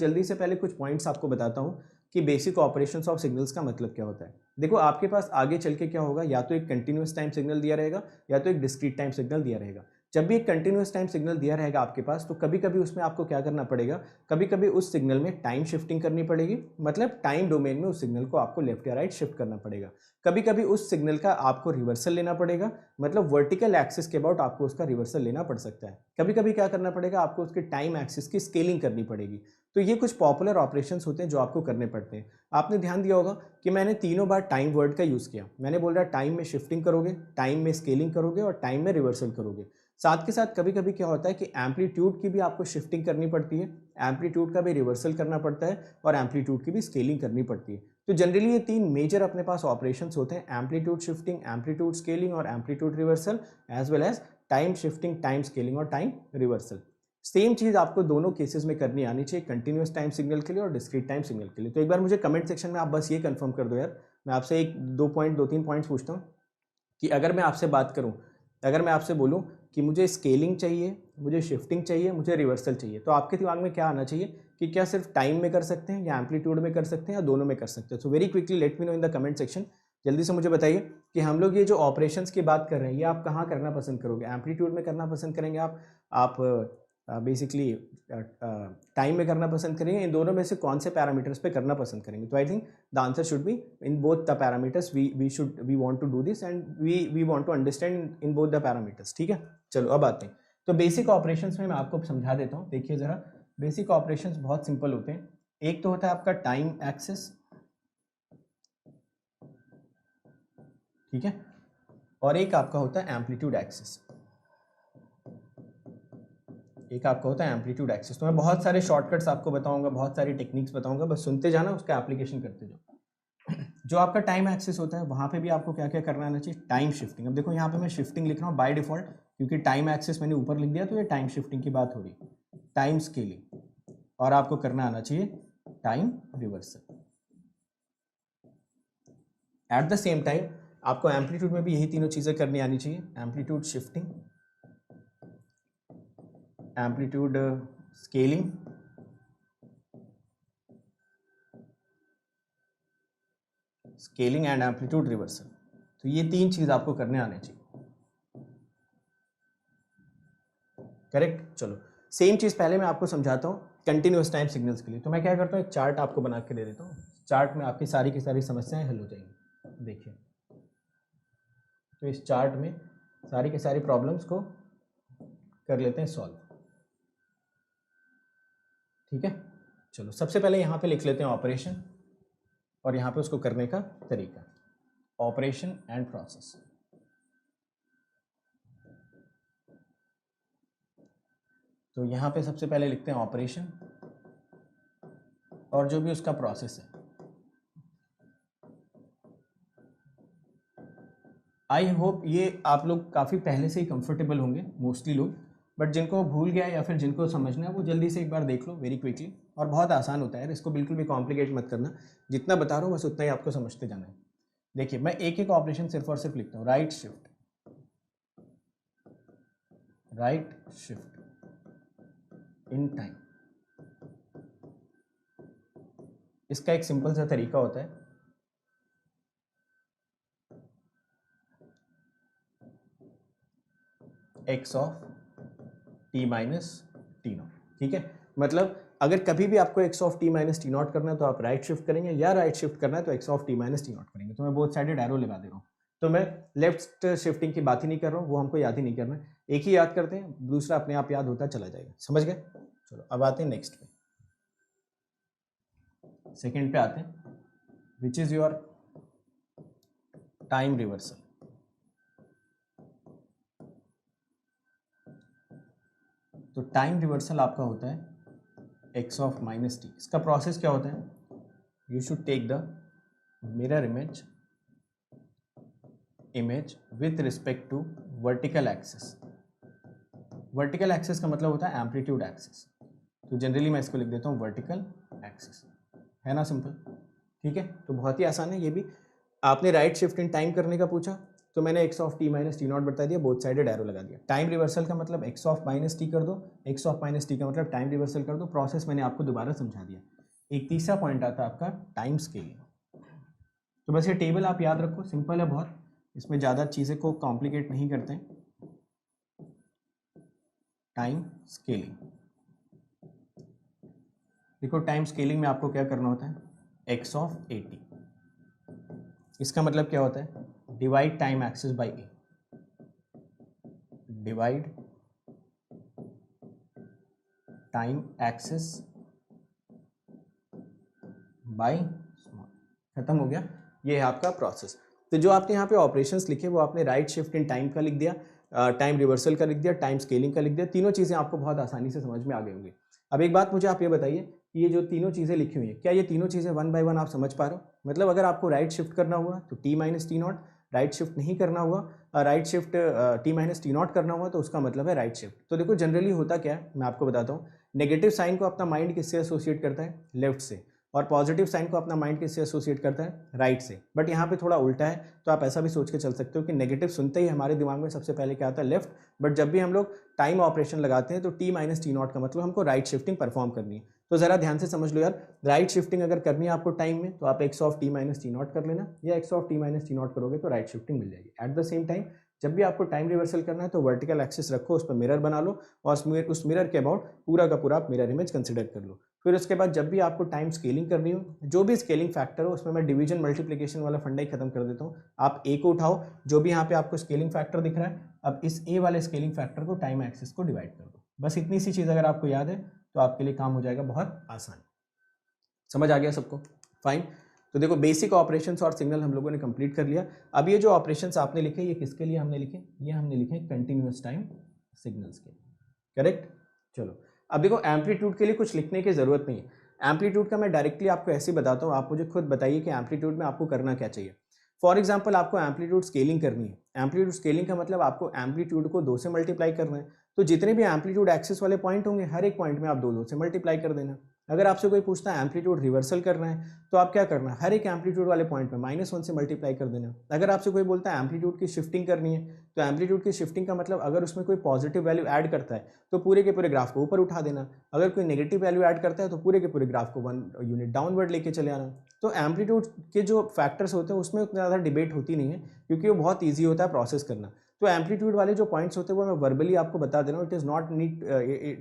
जल्दी से पहले कुछ पॉइंट्स आपको बताता हूँ कि बेसिक ऑपरेशंस ऑफ सिग्नल्स का मतलब क्या होता है। देखो आपके पास आगे चल के क्या होगा, या तो एक कंटिन्यूस टाइम सिग्नल दिया रहेगा या तो एक डिस्क्रीट टाइम सिग्नल दिया रहेगा। जब भी एक कंटिन्यूस टाइम सिग्नल दिया रहेगा आपके पास, तो कभी कभी उसमें आपको क्या करना पड़ेगा, कभी कभी उस सिग्नल में टाइम शिफ्टिंग करनी पड़ेगी, मतलब टाइम डोमेन में उस सिग्नल को आपको लेफ्ट या राइट शिफ्ट करना पड़ेगा। कभी कभी उस सिग्नल का आपको रिवर्सल लेना पड़ेगा, मतलब वर्टिकल एक्सिस के अबाउट आपको उसका रिवर्सल लेना पड़ सकता है। कभी कभी क्या करना पड़ेगा, आपको उसके टाइम एक्सिस की स्केलिंग करनी पड़ेगी। तो ये कुछ पॉपुलर ऑपरेशंस होते हैं जो आपको करने पड़ते हैं। आपने ध्यान दिया होगा कि मैंने तीनों बार टाइम वर्ड का यूज़ किया। मैंने बोल रहा टाइम में शिफ्टिंग करोगे, टाइम में स्केलिंग करोगे और टाइम में रिवर्सल करोगे। साथ के साथ कभी कभी क्या होता है कि एम्पलीट्यूड की भी आपको शिफ्टिंग करनी पड़ती है, एम्पलीट्यूड का भी रिवर्सल करना पड़ता है और एम्पलीट्यूड की भी स्केलिंग करनी पड़ती है। तो जनरली ये तीन मेजर अपने पास ऑपरेशंस होते हैं, एम्पलीट्यूड शिफ्टिंग, एम्पलीट्यूड स्केलिंग और amplitude reversal, as well as time shifting, time scaling और टाइम रिवर्सल। सेम चीज आपको दोनों केसेस में करनी आनी चाहिए, कंटिन्यूस टाइम सिग्नल के लिए और डिस्क्रीट टाइम सिग्नल के लिए। तो एक बार मुझे कमेंट सेक्शन में आप बस ये कंफर्म कर दो यार, मैं आपसे एक दो तीन पॉइंट्स पूछता हूँ कि अगर मैं आपसे बात करूँ, अगर मैं आपसे बोलूँ कि मुझे स्केलिंग चाहिए, मुझे शिफ्टिंग चाहिए, मुझे रिवर्सल चाहिए, तो आपके दिमाग में क्या आना चाहिए कि क्या सिर्फ टाइम में कर सकते हैं या एम्पलीट्यूड में कर सकते हैं या दोनों में कर सकते हैं। So very quickly let me know in the comment section. जल्दी से मुझे बताइए कि हम लोग ये जो ऑपरेशंस की बात कर रहे हैं ये आप कहाँ करना पसंद करोगे, एम्पलीट्यूड में करना पसंद करेंगे आप बेसिकली टाइम में करना पसंद करेंगे, इन दोनों में से कौन से पैरामीटर्स पे करना पसंद करेंगे। तो I think the answer should be in both the parameters, we want to do this and we want to understand in both the parameters. ठीक है, चलो अब आते हैं तो बेसिक ऑपरेशंस में मैं आपको समझा देता हूँ। देखिए जरा, बेसिक ऑपरेशंस बहुत सिंपल होते हैं। एक तो होता है आपका टाइम एक्सिस, ठीक है, और एक आपका होता है एम्पलीट्यूड एक्सिस, एक आपका होता है एम्पलीट्यूड एक्सिस। तो मैं बहुत सारे शॉर्टकट्स आपको बताऊंगा, बहुत सारी टेक्निक्स बताऊंगा, बस सुनते जाना, उसका एप्लीकेशन करते जाओ। जो आपका टाइम एक्सिस होता है वहां पे भी आपको क्या क्या करना आना चाहिए, टाइम शिफ्टिंग। अब देखो यहाँ पे मैं शिफ्टिंग लिख रहा हूँ बाय डिफॉल्ट, क्योंकि टाइम एक्सिस मैंने ऊपर लिख दिया तो ये टाइम शिफ्टिंग की बात हो रही है। टाइम स्केलिंग, और आपको करना आना चाहिए time reversal. At the same time आपको एम्पलीट्यूड में भी यही तीनों चीजें करनी आनी चाहिए, amplitude shifting, amplitude scaling, scaling and amplitude reversal. तो ये तीन चीज आपको करने आने चाहिए, करेक्ट। चलो सेम चीज पहले मैं आपको समझाता हूँ कंटिन्यूस टाइम सिग्नल्स के लिए। तो मैं क्या करता हूँ, एक चार्ट आपको बना के दे देता हूँ, चार्ट में आपकी सारी की सारी समस्याएं हल हो जाएंगी। देखिए, तो इस चार्ट में सारी की सारी प्रॉब्लम्स को कर लेते हैं सॉल्व, ठीक है। चलो सबसे पहले यहाँ पे लिख लेते हैं ऑपरेशन, और यहाँ पे उसको करने का तरीका, ऑपरेशन एंड प्रोसेस। तो यहाँ पे सबसे पहले लिखते हैं ऑपरेशन और जो भी उसका प्रोसेस है। आई होप ये आप लोग काफ़ी पहले से ही कंफर्टेबल होंगे मोस्टली लोग, बट जिनको भूल गया या फिर जिनको समझना है वो जल्दी से एक बार देख लो वेरी क्विकली। और बहुत आसान होता है, इसको बिल्कुल भी कॉम्प्लिकेट मत करना, जितना बता रहा हूँ बस उतना ही आपको समझते जाना है। देखिए मैं एक एक ऑपरेशन सिर्फ और सिर्फ लिखता हूँ, right shift, right shift in time. इसका एक सिंपल सा तरीका होता है, x of T minus T not, ठीक है। मतलब अगर कभी भी आपको x of T minus T not करना है तो आप राइट शिफ्ट करेंगे, या राइट शिफ्ट करना है तो x of T minus T not करेंगे। तो मैं बोथ साइडेड एरो लगा दे रहा हूँ, तो मैं लेफ्ट शिफ्टिंग की बात ही नहीं कर रहा हूँ, वो हमको याद ही नहीं करना है। एक ही याद करते हैं, दूसरा अपने आप याद होता चला जाएगा, समझ गए। चलो अब आते हैं नेक्स्ट पे, सेकेंड पे आते हैं, which is your time reversal. तो टाइम रिवर्सल आपका होता है एक्स ऑफ माइनस टी। इसका प्रोसेस क्या होता है, you should take the mirror image with respect to vertical axis. Vertical axis का मतलब होता है एम्पलीट्यूड एक्सिस, तो जनरली मैं इसको लिख देता हूँ वर्टिकल एक्सिस, है ना सिंपल, ठीक है। तो बहुत ही आसान है ये भी। आपने राइट शिफ्ट इन टाइम करने का पूछा, तो मैंने x of T minus T not बता दिया, बोथ साइडेड एरो लगा दिया। टाइम रिवर्सल का मतलब एक्स ऑफ माइनस टी कर दो, एक्स ऑफ माइनस टी का मतलब टाइम रिवर्सल कर दो। प्रोसेस मैंने आपको दोबारा समझा दिया। एक तीसरा पॉइंट आता है आपका टाइम स्केलिंग। तो बस ये टेबल आप याद रखो, सिंपल है बहुत, इसमें ज़्यादा चीज़ें को कॉम्प्लिकेट नहीं करते हैं। टाइम स्केलिंग, देखो टाइम स्केलिंग में आपको क्या करना होता है, एक्स ऑफ ए टी, इसका मतलब क्या होता है, divide time axis by A, divide time axis by small, खत्म हो गया। ये है आपका प्रोसेस। तो जो आपने यहाँ पे ऑपरेशंस लिखे वो आपने राइट शिफ्ट इन टाइम का लिख दिया, टाइम रिवर्सल का लिख दिया, टाइम स्केलिंग का लिख दिया। तीनों चीज़ें आपको बहुत आसानी से समझ में आ गई होंगी। अब एक बात मुझे आप ये बताइए कि ये जो तीनों चीज़ें लिखी हुई हैं, क्या ये तीनों चीज़ें वन बाय वन आप समझ पा रहे हो? मतलब अगर आपको राइट शिफ्ट करना हुआ तो T minus T not, right shift नहीं करना हुआ, right shift T minus T not करना हुआ तो उसका मतलब है राइट शिफ्ट। तो देखो जनरली होता क्या है, मैं आपको बताता हूँ। नेगेटिव साइन को अपना माइंड किससे एसोसिएट करता है, लेफ्ट से, और पॉजिटिव साइन को अपना माइंड किससे एसोसिएट करता है, राइट से। बट यहाँ पे थोड़ा उल्टा है, तो आप ऐसा भी सोच के चल सकते हो कि नेगेटिव सुनते ही हमारे दिमाग में सबसे पहले क्या आता है, लेफ्ट। बट जब भी हम लोग टाइम ऑपरेशन लगाते हैं तो टी माइनस टी नॉट का मतलब हमको राइट शिफ्टिंग परफॉर्म करनी है। तो जरा ध्यान से समझ लो यार, राइट शिफ्टिंग अगर करनी है आपको टाइम में तो आप x of T minus T not कर लेना, या x of T minus T not करोगे तो राइट शिफ्टिंग मिल जाएगी। एट द सेम टाइम जब भी आपको टाइम रिवर्सल करना है तो वर्टिकल एक्सिस रखो, उस पर मिरर बना लो, और उस मिरर के अबाउट पूरा का पूरा आप मिरर इमेज कंसिडर कर लो। फिर उसके बाद जब भी आपको टाइम स्केलिंग करनी हो, जो भी स्केलिंग फैक्टर हो, उसमें मैं डिवीजन मल्टीप्लिकेशन वाला फंडा ही खत्म कर देता हूँ। आप ए को उठाओ, जो भी यहाँ पे आपको स्केलिंग फैक्टर दिख रहा है, अब इस ए वाले स्केलिंग फैक्टर को टाइम एक्सिस को डिवाइड कर दो। बस इतनी सी चीज़ अगर आपको याद है तो आपके लिए काम हो जाएगा बहुत आसान। समझ आ गया सबको? फाइन। तो देखो बेसिक ऑपरेशंस और सिग्नल हम लोगों ने कंप्लीट कर लिया। अब ये जो ऑपरेशंस आपने लिखे ये किसके लिए हमने लिखे, ये हमने लिखे कंटिन्यूअस टाइम सिग्नल्स के, करेक्ट। चलो अब देखो एम्पलीट्यूड के लिए कुछ लिखने की जरूरत नहीं है। एम्पलीट्यूड का मैं डायरेक्टली आपको ऐसे बताता हूँ, आप मुझे खुद बताइए कि एम्पलीट्यूड में आपको करना क्या चाहिए। फॉर एग्जाम्पल आपको एम्पलीट्यूड स्केलिंग करनी है। एम्पलीट्यूड स्केलिंग का मतलब आपको एम्पलीट्यूड को 2 से मल्टीप्लाई करना है। तो जितने भी एम्पलीट्यूड एक्सिस वाले पॉइंट होंगे हर एक पॉइंट में आप 2 से मल्टीप्लाई कर देना। अगर आपसे कोई पूछता है एम्पलीट्यूड रिवर्सल करना है तो आप क्या करना, हर एक एम्पलीट्यूड वाले पॉइंट में -1 से मल्टीप्लाई कर देना। अगर आपसे कोई बोलता है एम्पलीट्यूड की शिफ्टिंग करनी है तो एम्पलीट्यूड की शिफ्टिंग का मतलब अगर उसमें कोई पॉजिटिव वैल्यू ऐड करता है तो पूरे के पूरे ग्राफ को ऊपर उठा देना, अगर कोई नेगेटिव वैल्यू ऐड करता है तो पूरे के पूरे ग्राफ को 1 यूनिट डाउनवर्ड लेके चले आना। तो एम्पलीट्यूड के जो फैक्टर्स होते हैं उसमें उतना ज़्यादा डिबेट होती नहीं है, क्योंकि वो बहुत ईजी होता है प्रोसेस करना। तो एम्पलीट्यूड वाले जो पॉइंट्स होते हैं वो मैं वर्बली आपको बता दे रहा हूँ, it is not need,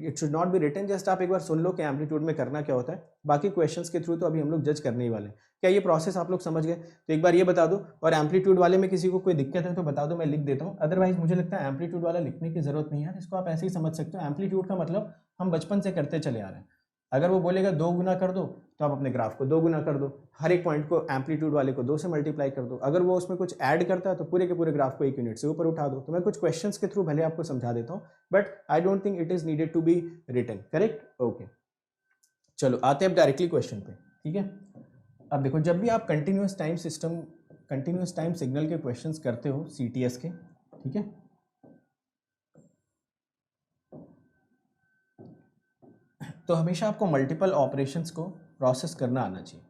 it should not be written, just आप एक बार सुन लो कि एम्पलीट्यूड में करना क्या होता है। बाकी क्वेश्चंस के थ्रू तो अभी हम लोग जज करने ही वाले हैं। क्या ये प्रोसेस आप लोग समझ गए? तो एक बार ये बता दो, और एम्पलीट्यूड वाले में किसी को कोई दिक्कत है तो बता दो, मैं लिख देता हूँ। अदरवाइज मुझे लगता है एम्पलीट्यूड वाला लिखने की जरूरत नहीं है, इसको आप ऐसे ही समझ सकते हो। एम्पलीट्यूड का मतलब हम बचपन से करते चले आ रहे हैं। अगर वो बोलेगा 2 गुना कर दो तो आप अपने ग्राफ को 2 गुना कर दो, हर एक पॉइंट को एम्पलीट्यूड वाले को 2 से मल्टीप्लाई कर दो। अगर वो उसमें कुछ ऐड करता है तो पूरे के पूरे ग्राफ को 1 यूनिट से ऊपर उठा दो। तो मैं कुछ क्वेश्चंस के थ्रू भले आपको समझा देता हूँ, but I don't think it is needed to be written, correct. Okay चलो आते हैं अब डायरेक्टली क्वेश्चन पे, ठीक है। अब देखो जब भी आप continuous time system, continuous time signal के क्वेश्चंस करते हो CTS के, ठीक है, तो हमेशा आपको मल्टीपल ऑपरेशंस को प्रोसेस करना आना चाहिए।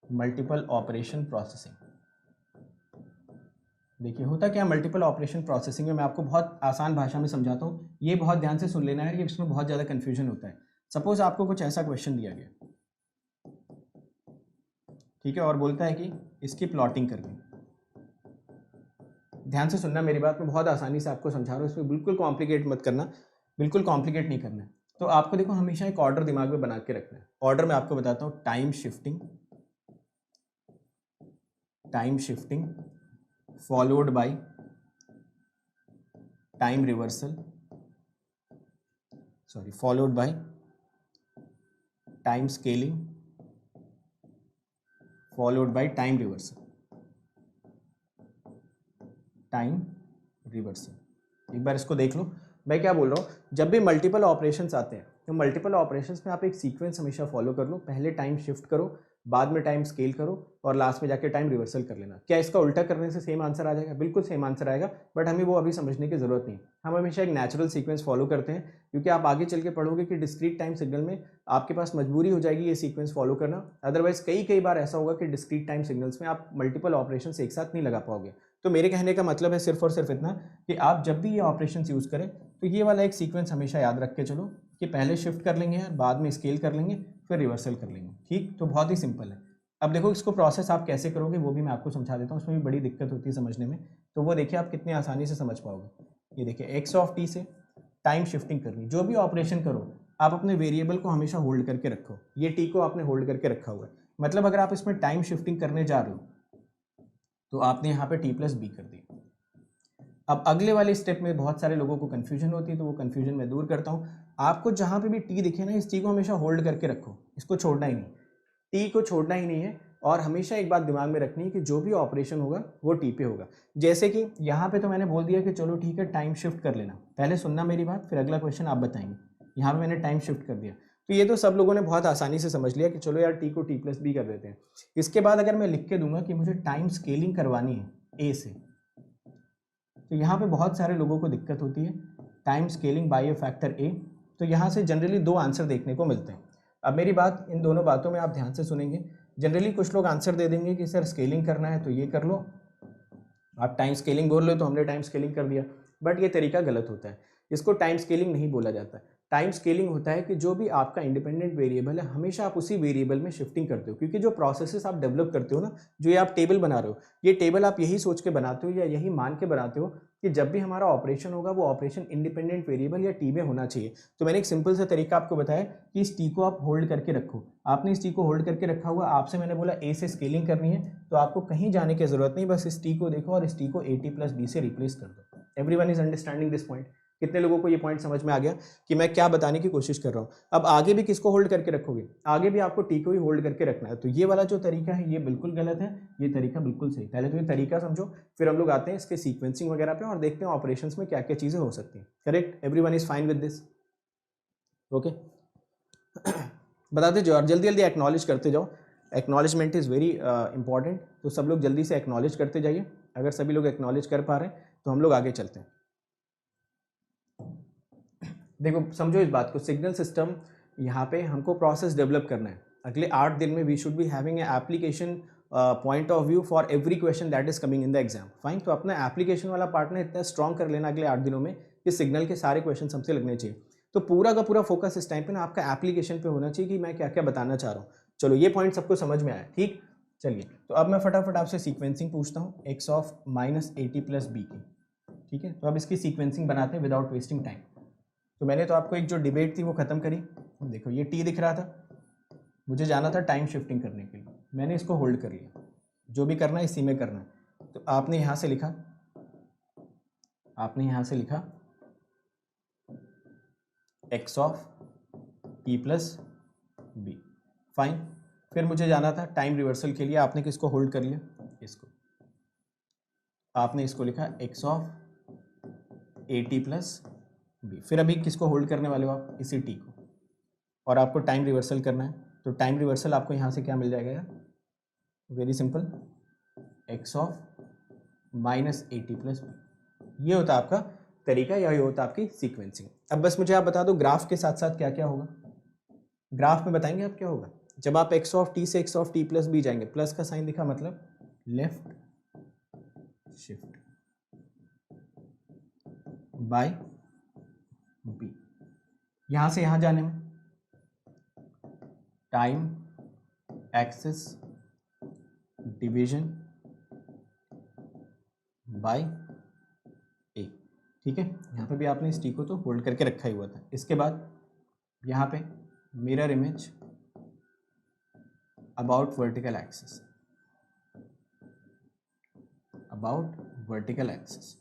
मल्टीपल ऑपरेशन प्रोसेसिंग, देखिए होता क्या मल्टीपल ऑपरेशन प्रोसेसिंग में, मैं आपको बहुत आसान भाषा में समझाता हूँ, ये बहुत ध्यान से सुन लेना है, ये इसमें बहुत ज़्यादा कन्फ्यूजन होता है। सपोज आपको कुछ ऐसा क्वेश्चन दिया गया, ठीक है, और बोलता है कि इसकी प्लॉटिंग करनी। ध्यान से सुनना मेरी बात, मैं बहुत आसानी से आपको समझा रहा हूँ, इसमें बिल्कुल कॉम्प्लिकेट मत करना, बिल्कुल कॉम्प्लिकेट नहीं करना है। तो आपको देखो हमेशा एक ऑर्डर दिमाग में बना के रखना है। ऑर्डर मैं आपको बताता हूँ, time shifting followed by time reversal, sorry followed by time scaling followed by time reversal, time reversal. एक बार इसको देख लो, मैं क्या बोल रहा हूँ, जब भी मल्टीपल ऑपरेशंस आते हैं तो मल्टीपल ऑपरेशंस में आप एक सीक्वेंस हमेशा फॉलो कर लो। पहले टाइम शिफ्ट करो, बाद में टाइम स्केल करो, और लास्ट में जाके टाइम रिवर्सल कर लेना। क्या इसका उल्टा करने से सेम आंसर आ जाएगा? बिल्कुल सेम आंसर आएगा, बट हमें वो अभी समझने की जरूरत नहीं। हम हमेशा एक नेचुरल सीक्वेंस फॉलो करते हैं, क्योंकि आप आगे चल के पढ़ोगे कि डिस्क्रीट टाइम सिग्नल में आपके पास मजबूरी हो जाएगी ये सीक्वेंस फॉलो करना। अदरवाइज कई बार ऐसा होगा कि डिस्क्रीट टाइम सिग्नल्स में आप मल्टीपल ऑपरेशंस एक साथ नहीं लगा पाओगे। तो मेरे कहने का मतलब है सिर्फ और सिर्फ इतना कि आप जब भी ये ऑपरेशन यूज़ करें तो ये वाला एक सीक्वेंस हमेशा याद रख के चलो कि पहले शिफ्ट कर लेंगे यार, बाद में स्केल कर लेंगे, फिर रिवर्सल कर लेंगे। ठीक, तो बहुत ही सिंपल है। अब देखो इसको प्रोसेस आप कैसे करोगे वो भी मैं आपको समझा देता हूँ, उसमें भी बड़ी दिक्कत होती है समझने में, तो वो देखिए आप कितनी आसानी से समझ पाओगे। ये देखिए एक्स ऑफ टी से टाइम शिफ्टिंग करनी, जो भी ऑपरेशन करो आप अपने वेरिएबल को हमेशा होल्ड करके रखो। ये टी को आपने होल्ड करके रखा हुआ है, मतलब अगर आप इसमें टाइम शिफ्टिंग करने जा रहे हो तो आपने यहाँ पे टी प्लस बी कर दी। अब अगले वाले स्टेप में बहुत सारे लोगों को कन्फ्यूजन होती है, तो वो कन्फ्यूजन मैं दूर करता हूँ। आपको जहाँ पे भी टी दिखे ना, इस टी को हमेशा होल्ड करके रखो, इसको छोड़ना ही नहीं, टी को छोड़ना ही नहीं है। और हमेशा एक बात दिमाग में रखनी है कि जो भी ऑपरेशन होगा वो टी पे होगा। जैसे कि यहाँ पे तो मैंने बोल दिया कि चलो ठीक है टाइम शिफ्ट कर लेना, पहले सुनना मेरी बात, फिर अगला क्वेश्चन आप बताएंगे। यहाँ पे मैंने टाइम शिफ्ट कर दिया, तो ये तो सब लोगों ने बहुत आसानी से समझ लिया कि चलो यार टी को टी प्लस बी कर देते हैं। इसके बाद अगर मैं लिख के दूंगा कि मुझे टाइम स्केलिंग करवानी है ए से, तो यहाँ पे बहुत सारे लोगों को दिक्कत होती है, टाइम स्केलिंग बाय ए फैक्टर ए। तो यहाँ से जनरली दो आंसर देखने को मिलते हैं। अब मेरी बात, इन दोनों बातों में आप ध्यान से सुनेंगे। जनरली कुछ लोग आंसर दे देंगे कि सर स्केलिंग करना है तो ये कर लो, आप टाइम स्केलिंग बोल रहे हो तो हमने टाइम स्केलिंग कर दिया, बट ये तरीका गलत होता है। इसको टाइम स्केलिंग नहीं बोला जाता। टाइम स्केलिंग होता है कि जो भी आपका इंडिपेंडेंट वेरिएबल है हमेशा आप उसी वेरिएबल में शिफ्टिंग करते हो, क्योंकि जो प्रोसेसेस आप डेवलप करते हो ना, जो ये आप टेबल बना रहे हो, ये टेबल आप यही सोच के बनाते हो या यही मान के बनाते हो कि जब भी हमारा ऑपरेशन होगा वो ऑपरेशन इंडिपेंडेंट वेरिएबल या टी में होना चाहिए। तो मैंने एक सिंपल सा तरीका आपको बताया कि इस टी को आप होल्ड करके रखो। आपने इस टी को होल्ड करके रखा हुआ, आपसे मैंने बोला ए से स्केलिंग करनी है, तो आपको कहीं जाने की जरूरत नहीं, बस इस टी को देखो और इस टी को ए टी प्लस बी से रिप्लेस कर दो। Everyone is understanding this point? कितने लोगों को ये पॉइंट समझ में आ गया कि मैं क्या बताने की कोशिश कर रहा हूँ? अब आगे भी किसको होल्ड करके रखोगे? आगे भी आपको टी को ही होल्ड करके रखना है। तो ये वाला जो तरीका है ये बिल्कुल गलत है, ये तरीका बिल्कुल सही। पहले तो ये तरीका समझो, फिर हम लोग आते हैं इसके सीक्वेंसिंग वगैरह पे और देखते हैं ऑपरेशंस में क्या क्या चीजें हो सकती हैं। Correct? Everyone is fine with this? Okay, बताते जाओ और जल्दी जल्दी एक्नॉलेज करते जाओ। एक्नॉलेजमेंट इज़ वेरी इंपॉर्टेंट, तो सब लोग जल्दी से एक्नॉलेज करते जाइए। अगर सभी लोग एक्नॉलेज कर पा रहे हैं तो हम लोग आगे चलते हैं। देखो समझो इस बात को, सिग्नल सिस्टम यहाँ पे हमको प्रोसेस डेवलप करना है। अगले 8 दिन में we should be having a application point of view for every question that is coming in the exam. Fine, तो अपना एप्लीकेशन वाला पार्टनर इतना स्ट्रॉन्ग कर लेना अगले 8 दिनों में कि सिग्नल के सारे क्वेश्चन हमसे लगने चाहिए। तो पूरा का पूरा फोकस इस टाइम पे ना आपका एप्लीकेशन पे होना चाहिए कि मैं क्या क्या बताना चाह रहा हूँ। चलो ये पॉइंट सबको समझ में आया? ठीक, चलिए तो अब मैं फटाफट आपसे सीक्वेंसिंग पूछता हूँ x of minus a t plus b की। ठीक है, तो अब इसकी सीक्वेंसिंग बनाते हैं विदाउट वेस्टिंग टाइम। तो मैंने तो आपको एक जो डिबेट थी वो ख़त्म करी। देखो ये टी दिख रहा था, मुझे जाना था टाइम शिफ्टिंग करने के लिए, मैंने इसको होल्ड कर लिया। जो भी करना है इसी में करना है। तो आपने यहाँ से लिखा, आपने यहाँ से लिखा x of t plus b. Fine, फिर मुझे जाना था टाइम रिवर्सल के लिए, आपने किसको होल्ड कर लिया? इसको। आपने इसको लिखा x of a t plus b. फिर अभी किसको होल्ड करने वाले हो आप? इसी टी को। और आपको टाइम रिवर्सल करना है, तो टाइम रिवर्सल आपको यहाँ से क्या मिल जाएगा यार? Very simple, x of minus a t plus b. ये होता है आपका तरीका, या ये होता है आपकी सीक्वेंसिंग। अब बस मुझे आप बता दो ग्राफ के साथ साथ क्या क्या होगा। ग्राफ में बताएंगे आप क्या होगा जब आप एक्स ऑफ टी से x of t plus b जाएंगे। प्लस का साइन दिखा मतलब लेफ्ट शिफ्ट बाय बी। यहां से यहां जाने में टाइम एक्सेस डिवीजन बाय ए। ठीक है, यहाँ पे भी आपने इस टी को तो होल्ड करके रखा ही हुआ था। इसके बाद यहाँ पे mirror image about vertical axis, about vertical axis.